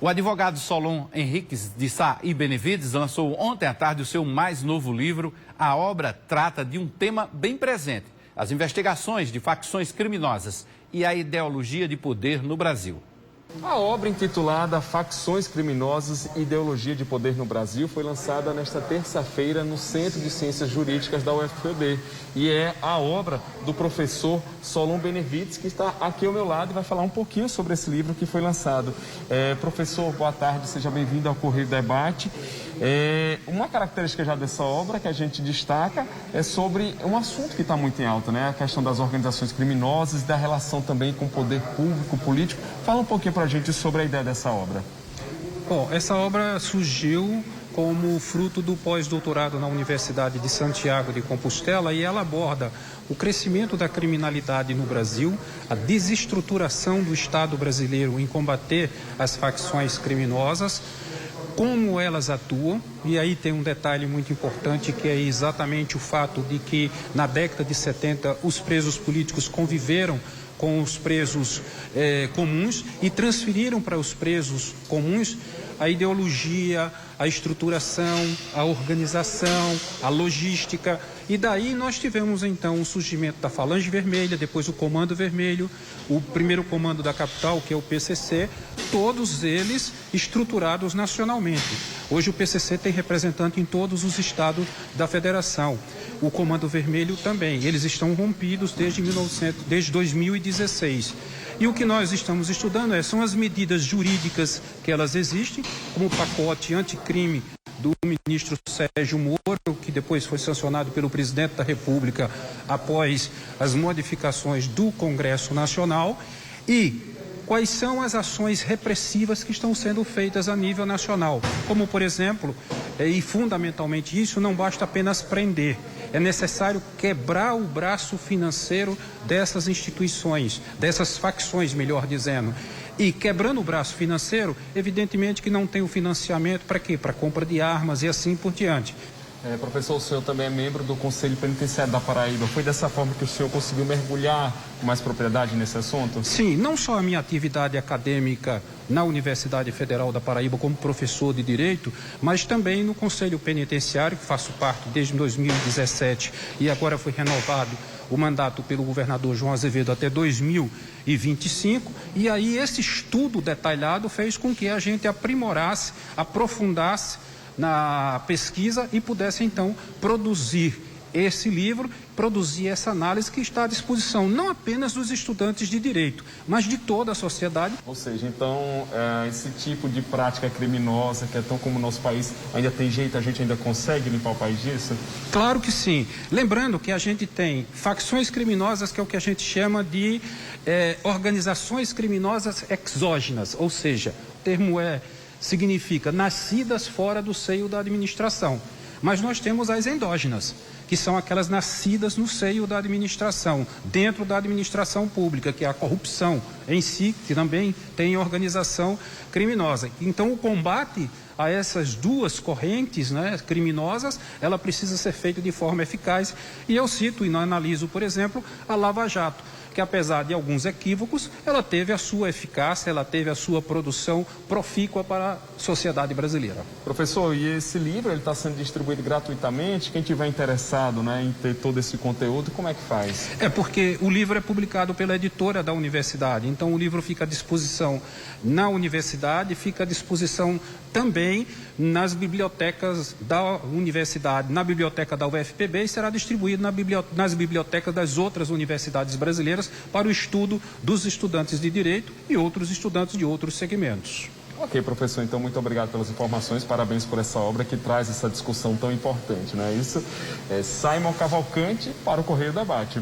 O advogado Solon Henriques de Sá e Benevides lançou ontem à tarde o seu mais novo livro. A obra trata de um tema bem presente: as investigações de facções criminosas e a ideologia de poder no Brasil. A obra, intitulada Facções Criminosas e Ideologia de Poder no Brasil, foi lançada nesta terça-feira no Centro de Ciências Jurídicas da UFPB. E é a obra do professor Solon Benevides, que está aqui ao meu lado e vai falar um pouquinho sobre esse livro que foi lançado. Professor, boa tarde, seja bem-vindo ao Correio do Debate. Uma característica já dessa obra que a gente destaca é sobre um assunto que está muito em alta, né? A questão das organizações criminosas e da relação também com o poder público, político. Fala um pouquinho para a gente sobre a ideia dessa obra. Bom, essa obra surgiu como fruto do pós-doutorado na Universidade de Santiago de Compostela e ela aborda o crescimento da criminalidade no Brasil, a desestruturação do Estado brasileiro em combater as facções criminosas, como elas atuam, e aí tem um detalhe muito importante que é exatamente o fato de que na década de 70 os presos políticos conviveram com os presos comuns e transferiram para os presos comuns a ideologia, a estruturação, a organização, a logística. E daí nós tivemos então o surgimento da Falange Vermelha, depois o Comando Vermelho, o primeiro comando da capital, que é o PCC, todos eles estruturados nacionalmente. Hoje o PCC tem representante em todos os estados da federação. O Comando Vermelho também. Eles estão rompidos desde 2016. E o que nós estamos estudando são as medidas jurídicas que elas existem, como o pacote anticrime do ministro Sérgio Moro, que depois foi sancionado pelo presidente da República após as modificações do Congresso Nacional, e quais são as ações repressivas que estão sendo feitas a nível nacional. Como, por exemplo, e fundamentalmente isso, não basta apenas prender. É necessário quebrar o braço financeiro dessas instituições, dessas facções, melhor dizendo. E quebrando o braço financeiro, evidentemente que não tem o financiamento para quê? Para compra de armas e assim por diante. Professor, o senhor também é membro do Conselho Penitenciário da Paraíba. Foi dessa forma que o senhor conseguiu mergulhar com mais propriedade nesse assunto? Sim, não só a minha atividade acadêmica na Universidade Federal da Paraíba como professor de Direito, mas também no Conselho Penitenciário, que faço parte desde 2017 e agora foi renovado o mandato pelo governador João Azevedo até 2025. E aí esse estudo detalhado fez com que a gente aprimorasse, aprofundasse na pesquisa e pudesse então produzir esse livro, produzir essa análise que está à disposição não apenas dos estudantes de direito, mas de toda a sociedade. Ou seja, então, esse tipo de prática criminosa que é tão comum no nosso país, ainda tem jeito, a gente ainda consegue limpar o país disso? Claro que sim. Lembrando que a gente tem facções criminosas, que é o que a gente chama de organizações criminosas exógenas, ou seja, o termo significa nascidas fora do seio da administração. Mas nós temos as endógenas, que são aquelas nascidas no seio da administração, dentro da administração pública, que é a corrupção em si, que também tem organização criminosa. Então, o combate a essas duas correntes, né, criminosas, ela precisa ser feita de forma eficaz. E eu cito e analiso, por exemplo, a Lava Jato, que apesar de alguns equívocos, ela teve a sua eficácia, ela teve a sua produção profícua para a sociedade brasileira. Professor, e esse livro ele está sendo distribuído gratuitamente? Quem tiver interessado, né, em ter todo esse conteúdo, como é que faz? Porque o livro é publicado pela editora da universidade, então o livro fica à disposição na universidade, fica à disposição também nas bibliotecas da universidade, na biblioteca da UFPB, e será distribuído nas bibliotecas das outras universidades brasileiras para o estudo dos estudantes de Direito e outros estudantes de outros segmentos. Ok, professor, então muito obrigado pelas informações, parabéns por essa obra que traz essa discussão tão importante, não é isso? Simon Cavalcante para o Correio do Debate.